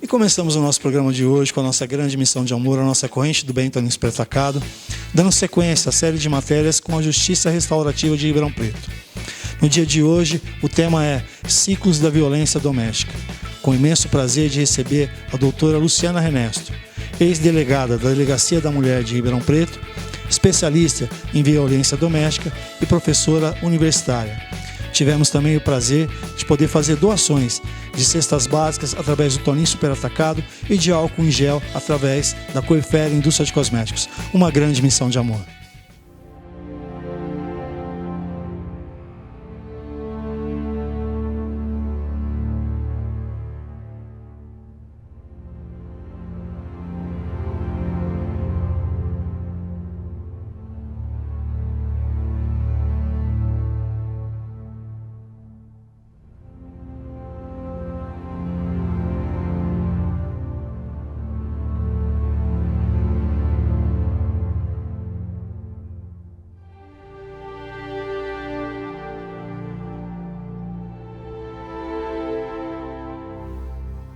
E começamos o nosso programa de hoje com a nossa grande missão de amor, a nossa corrente do bem Toninho Super Atacado, dando sequência à série de matérias com a Justiça Restaurativa de Ribeirão Preto. No dia de hoje, o tema é Ciclos da Violência Doméstica. Com imenso prazer de receber a doutora Luciana Renesto, ex-delegada da Delegacia da Mulher de Ribeirão Preto, especialista em violência doméstica e professora universitária. Tivemos também o prazer de poder fazer doações de cestas básicas através do Toninho Super Atacado e de álcool em gel através da Coifera Indústria de Cosméticos. Uma grande missão de amor.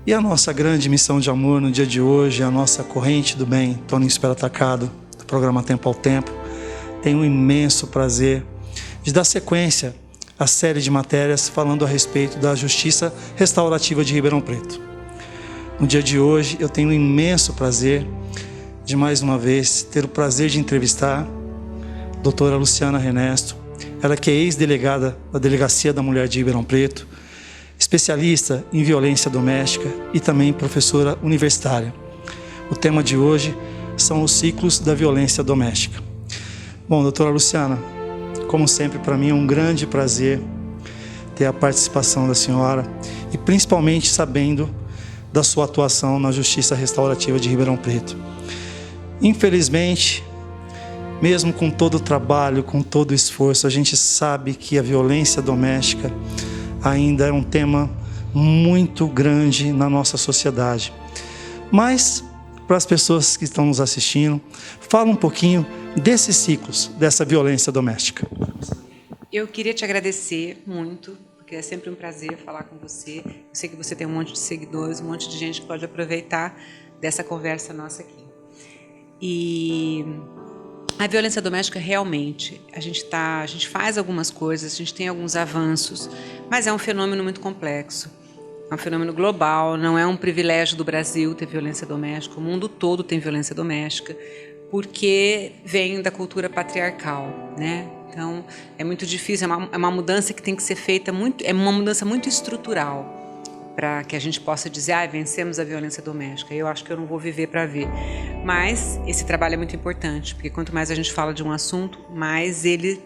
E a nossa grande missão de amor no dia de hoje, a nossa corrente do bem, Toninho Super Atacado, do programa Tempo ao Tempo, tem um imenso prazer de dar sequência à série de matérias falando a respeito da Justiça Restaurativa de Ribeirão Preto. No dia de hoje, eu tenho um imenso prazer de, mais uma vez, ter o prazer de entrevistar a doutora Luciana Renesto, ela que é ex-delegada da Delegacia da Mulher de Ribeirão Preto, especialista em violência doméstica e também professora universitária. O tema de hoje são os ciclos da violência doméstica. Bom, doutora Luciana, como sempre, para mim é um grande prazer ter a participação da senhora e principalmente sabendo da sua atuação na Justiça Restaurativa de Ribeirão Preto. Infelizmente, mesmo com todo o trabalho, com todo o esforço, a gente sabe que a violência doméstica ainda é um tema muito grande na nossa sociedade. Mas, para as pessoas que estão nos assistindo, fala um pouquinho desses ciclos, dessa violência doméstica. Eu queria te agradecer muito, porque é sempre um prazer falar com você. Eu sei que você tem um monte de seguidores, um monte de gente que pode aproveitar dessa conversa nossa aqui. E a violência doméstica, realmente, a gente faz algumas coisas, a gente tem alguns avanços, mas é um fenômeno muito complexo. É um fenômeno global, não é um privilégio do Brasil ter violência doméstica, o mundo todo tem violência doméstica, porque vem da cultura patriarcal, né? Então, é muito difícil, é uma mudança que tem que ser feita, é uma mudança muito estrutural, para que a gente possa dizer, vencemos a violência doméstica. Eu acho que eu não vou viver para ver. Mas esse trabalho é muito importante, porque quanto mais a gente fala de um assunto, mais ele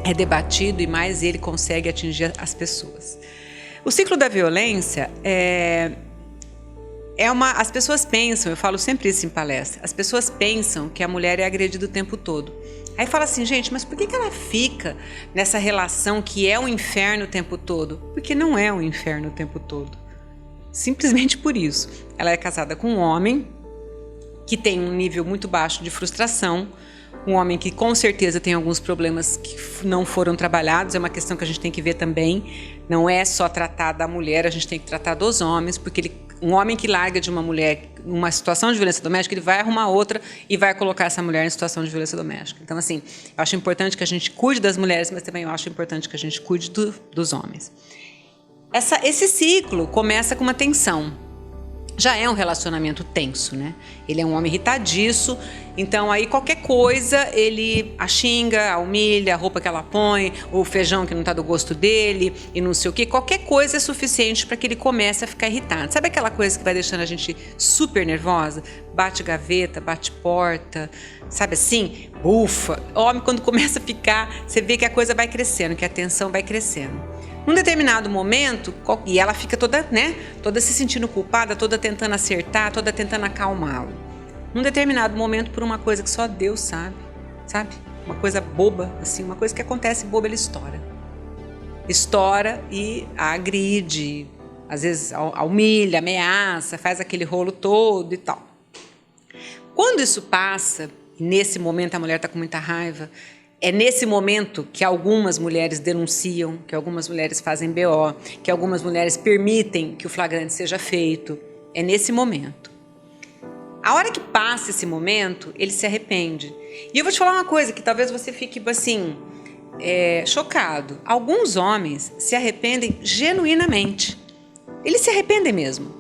é debatido e mais ele consegue atingir as pessoas. O ciclo da violência as pessoas pensam, eu falo sempre isso em palestra, as pessoas pensam que a mulher é agredida o tempo todo. Aí fala assim, gente, mas por que ela fica nessa relação que é um inferno o tempo todo? Porque não é um inferno o tempo todo. Simplesmente por isso. Ela é casada com um homem que tem um nível muito baixo de frustração, um homem que com certeza tem alguns problemas que não foram trabalhados, é uma questão que a gente tem que ver também. Não é só tratar da mulher, a gente tem que tratar dos homens, porque um homem que larga de uma mulher uma situação de violência doméstica, ele vai arrumar outra e vai colocar essa mulher em situação de violência doméstica. Então, assim, eu acho importante que a gente cuide das mulheres, mas também eu acho importante que a gente cuide dos homens. Esse ciclo começa com uma tensão. Já é um relacionamento tenso, né? Ele é um homem irritadiço, então aí qualquer coisa ele a xinga, a humilha, a roupa que ela põe, o feijão que não está do gosto dele e não sei o quê. Qualquer coisa é suficiente para que ele comece a ficar irritado. Sabe aquela coisa que vai deixando a gente super nervosa? Bate gaveta, bate porta, sabe assim? Bufa. O homem, quando começa a ficar, você vê que a coisa vai crescendo, que a tensão vai crescendo. Num determinado momento, e ela fica toda, né, toda se sentindo culpada, toda tentando acertar, toda tentando acalmá-lo. Num determinado momento, por uma coisa que só Deus sabe? Uma coisa boba, assim, uma coisa que acontece boba, ele estoura. Estoura e a agride, às vezes a humilha, ameaça, faz aquele rolo todo e tal. Quando isso passa, nesse momento a mulher está com muita raiva, é nesse momento que algumas mulheres denunciam, que algumas mulheres fazem BO, que algumas mulheres permitem que o flagrante seja feito. É nesse momento. A hora que passa esse momento, ele se arrepende. E eu vou te falar uma coisa que talvez você fique assim, chocado. Alguns homens se arrependem genuinamente. Eles se arrependem mesmo.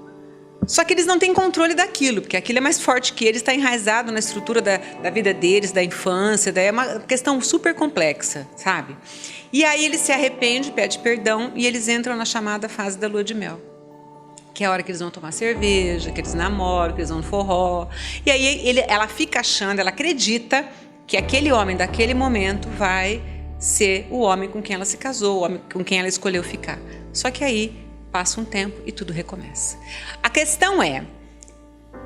Só que eles não têm controle daquilo, porque aquilo é mais forte que eles, está enraizado na estrutura da vida deles, da infância, daí é uma questão super complexa, sabe? E aí eles se arrependem, pedem perdão e eles entram na chamada fase da lua de mel. Que é a hora que eles vão tomar cerveja, que eles namoram, que eles vão no forró. E aí ela fica achando, ela acredita que aquele homem daquele momento vai ser o homem com quem ela se casou, o homem com quem ela escolheu ficar. Só que aí passa um tempo e tudo recomeça. A questão é,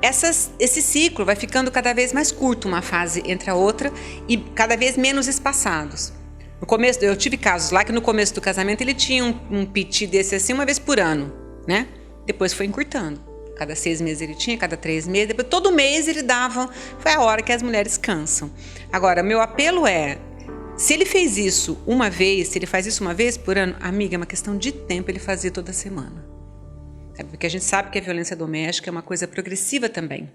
esse ciclo vai ficando cada vez mais curto, uma fase entre a outra, e cada vez menos espaçados. No começo, eu tive casos lá que no começo do casamento ele tinha um piti desse assim uma vez por ano, né? Depois foi encurtando. Cada 6 meses ele tinha, cada 3 meses. Depois, todo mês ele dava. Foi a hora que as mulheres cansam. Agora, meu apelo é, se ele fez isso uma vez, se ele faz isso uma vez por ano, amiga, é uma questão de tempo ele fazer toda semana. Porque a gente sabe que a violência doméstica é uma coisa progressiva também.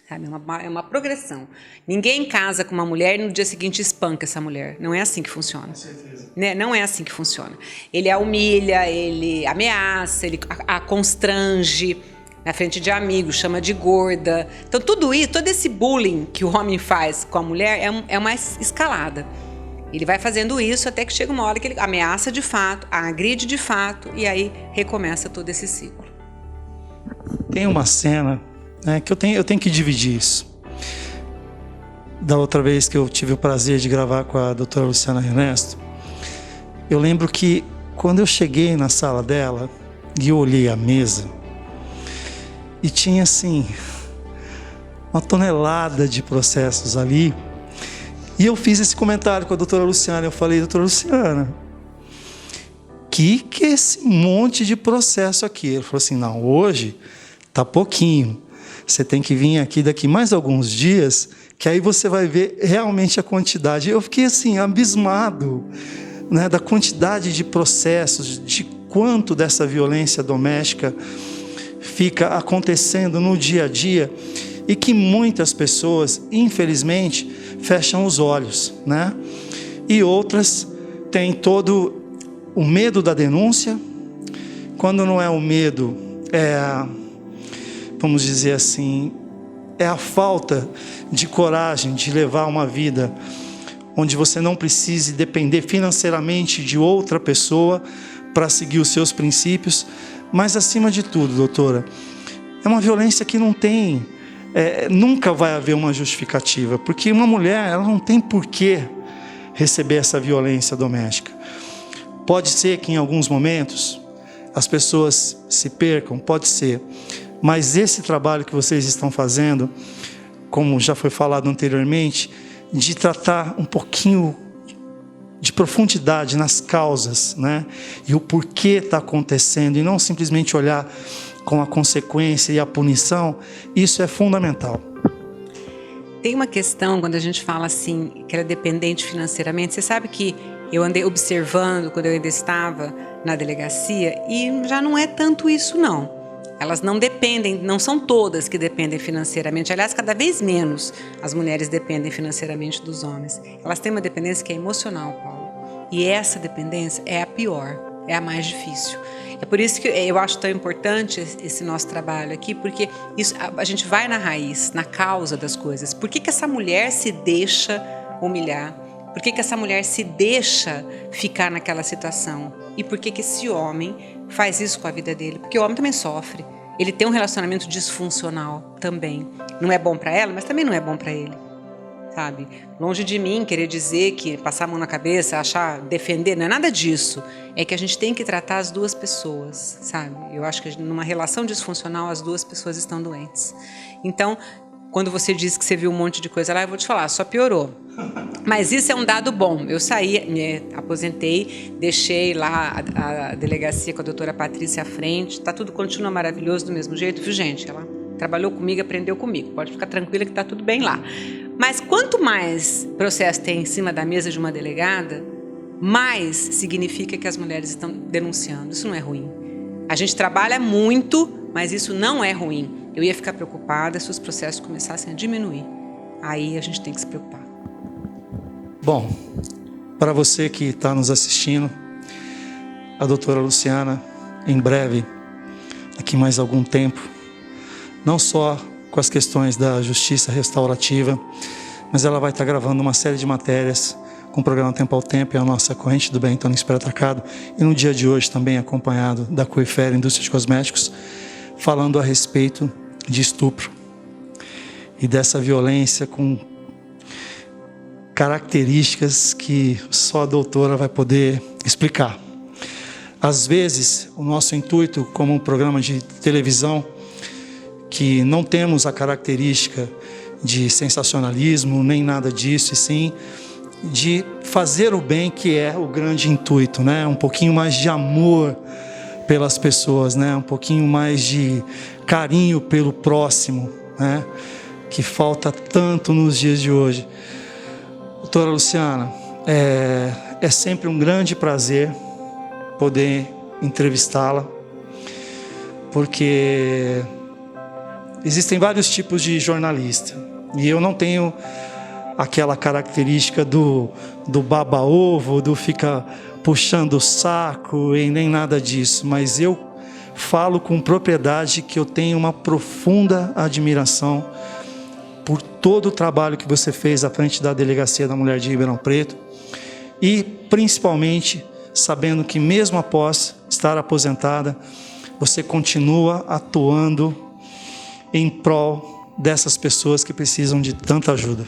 Sabe? É uma progressão. Ninguém casa com uma mulher e no dia seguinte espanca essa mulher. Não é assim que funciona. Com certeza. Né? Não é assim que funciona. Ele a humilha, ele ameaça, ele a constrange na frente de amigos, chama de gorda. Então tudo isso, todo esse bullying que o homem faz com a mulher é uma escalada. Ele vai fazendo isso até que chega uma hora que ele ameaça de fato, agride de fato e aí recomeça todo esse ciclo. Tem uma cena que eu tenho que dividir isso. Da outra vez que eu tive o prazer de gravar com a doutora Luciana Ernesto, eu lembro que quando eu cheguei na sala dela e eu olhei a mesa e tinha assim uma tonelada de processos ali, e eu fiz esse comentário com a doutora Luciana. Eu falei, doutora Luciana, que é esse monte de processo aqui? Ele falou assim, não, hoje tá pouquinho. Você tem que vir aqui daqui mais alguns dias, que aí você vai ver realmente a quantidade. Eu fiquei assim, abismado, né, da quantidade de processos, de quanto dessa violência doméstica fica acontecendo no dia a dia e que muitas pessoas, infelizmente, fecham os olhos, né? E outras têm todo o medo da denúncia. Quando não é o medo, vamos dizer assim, é a falta de coragem de levar uma vida onde você não precise depender financeiramente de outra pessoa para seguir os seus princípios. Mas, acima de tudo, doutora, é uma violência que não tem, nunca vai haver uma justificativa, porque uma mulher, ela não tem por que receber essa violência doméstica. Pode ser que em alguns momentos as pessoas se percam, pode ser, mas esse trabalho que vocês estão fazendo, como já foi falado anteriormente, de tratar um pouquinho de profundidade nas causas, né? E o porquê está acontecendo, e não simplesmente olhar com a consequência e a punição, isso é fundamental. Tem uma questão, quando a gente fala assim, que ela é dependente financeiramente, você sabe que eu andei observando quando eu ainda estava na delegacia, e já não é tanto isso não. Elas não dependem, não são todas que dependem financeiramente. Aliás, cada vez menos as mulheres dependem financeiramente dos homens. Elas têm uma dependência que é emocional, Paulo. E essa dependência é a pior, é a mais difícil. É por isso que eu acho tão importante esse nosso trabalho aqui, porque isso, a gente vai na raiz, na causa das coisas. Por que essa mulher se deixa humilhar? Por que essa mulher se deixa ficar naquela situação? E por que esse homem faz isso com a vida dele? Porque o homem também sofre. Ele tem um relacionamento disfuncional também. Não é bom para ela, mas também não é bom para ele. Sabe? Longe de mim querer dizer que passar a mão na cabeça, achar, defender, não é nada disso. É que a gente tem que tratar as duas pessoas, sabe? Eu acho que numa relação disfuncional as duas pessoas estão doentes. Então, quando você diz que você viu um monte de coisa lá, eu vou te falar, só piorou. Mas isso é um dado bom. Eu saí, me aposentei, deixei lá a delegacia com a doutora Patrícia à frente. Tudo continua maravilhoso do mesmo jeito, viu, gente? Ela trabalhou comigo, aprendeu comigo. Pode ficar tranquila que está tudo bem lá. Mas quanto mais processo tem em cima da mesa de uma delegada, mais significa que as mulheres estão denunciando. Isso não é ruim. A gente trabalha muito mas isso não é ruim. Eu ia ficar preocupada se os processos começassem a diminuir. Aí a gente tem que se preocupar. Bom, para você que está nos assistindo, a doutora Luciana, em breve, daqui mais algum tempo, não só com as questões da justiça restaurativa, mas ela vai estar gravando uma série de matérias com o programa Tempo ao Tempo e a nossa corrente do bem, Toninho Espera Atacado, e no dia de hoje também acompanhado da Coifer Indústria de Cosméticos, falando a respeito de estupro e dessa violência com características que só a doutora vai poder explicar. Às vezes, o nosso intuito como um programa de televisão, que não temos a característica de sensacionalismo, nem nada disso, e sim de fazer o bem, que é o grande intuito, né? Um pouquinho mais de amor pelas pessoas, né? Um pouquinho mais de carinho pelo próximo, né? Que falta tanto nos dias de hoje. Doutora Luciana, é sempre um grande prazer poder entrevistá-la, porque existem vários tipos de jornalista e eu não tenho aquela característica do baba-ovo, do ficar puxando o saco e nem nada disso, mas eu falo com propriedade que eu tenho uma profunda admiração por todo o trabalho que você fez à frente da Delegacia da Mulher de Ribeirão Preto e principalmente sabendo que mesmo após estar aposentada, você continua atuando em prol dessas pessoas que precisam de tanta ajuda.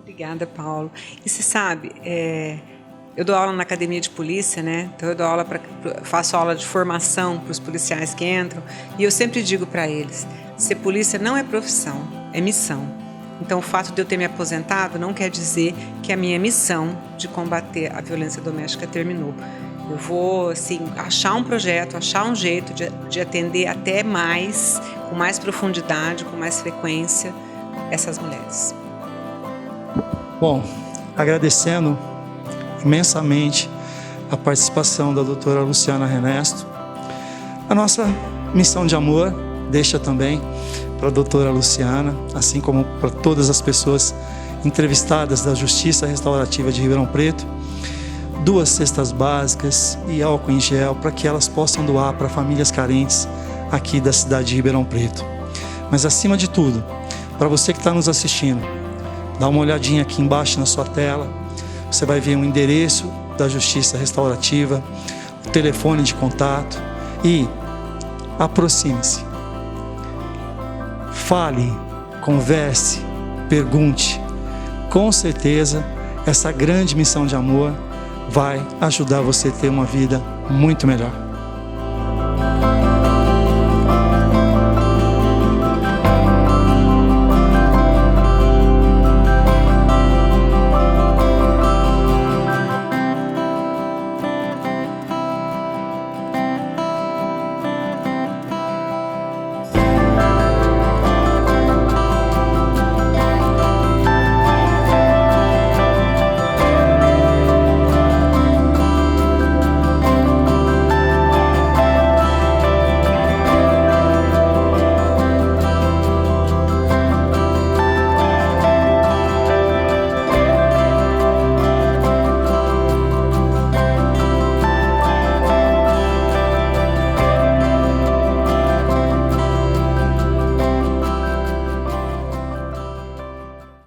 Obrigada, Paulo. E você sabe, eu dou aula na academia de polícia, né? Então faço aula de formação para os policiais que entram, e eu sempre digo para eles: ser polícia não é profissão, é missão. Então, o fato de eu ter me aposentado não quer dizer que a minha missão de combater a violência doméstica terminou. Eu vou, assim, achar um projeto, achar um jeito de atender até mais, com mais profundidade, com mais frequência, essas mulheres. Bom, agradecendo imensamente a participação da doutora Luciana Renesto. A nossa missão de amor deixa também para a doutora Luciana, assim como para todas as pessoas entrevistadas da Justiça Restaurativa de Ribeirão Preto, 2 cestas básicas e álcool em gel para que elas possam doar para famílias carentes aqui da cidade de Ribeirão Preto. Mas acima de tudo, para você que está nos assistindo, dá uma olhadinha aqui embaixo na sua tela, você vai ver o endereço da Justiça Restaurativa, o telefone de contato e aproxime-se. Fale, converse, pergunte. Com certeza, essa grande missão de amor vai ajudar você a ter uma vida muito melhor.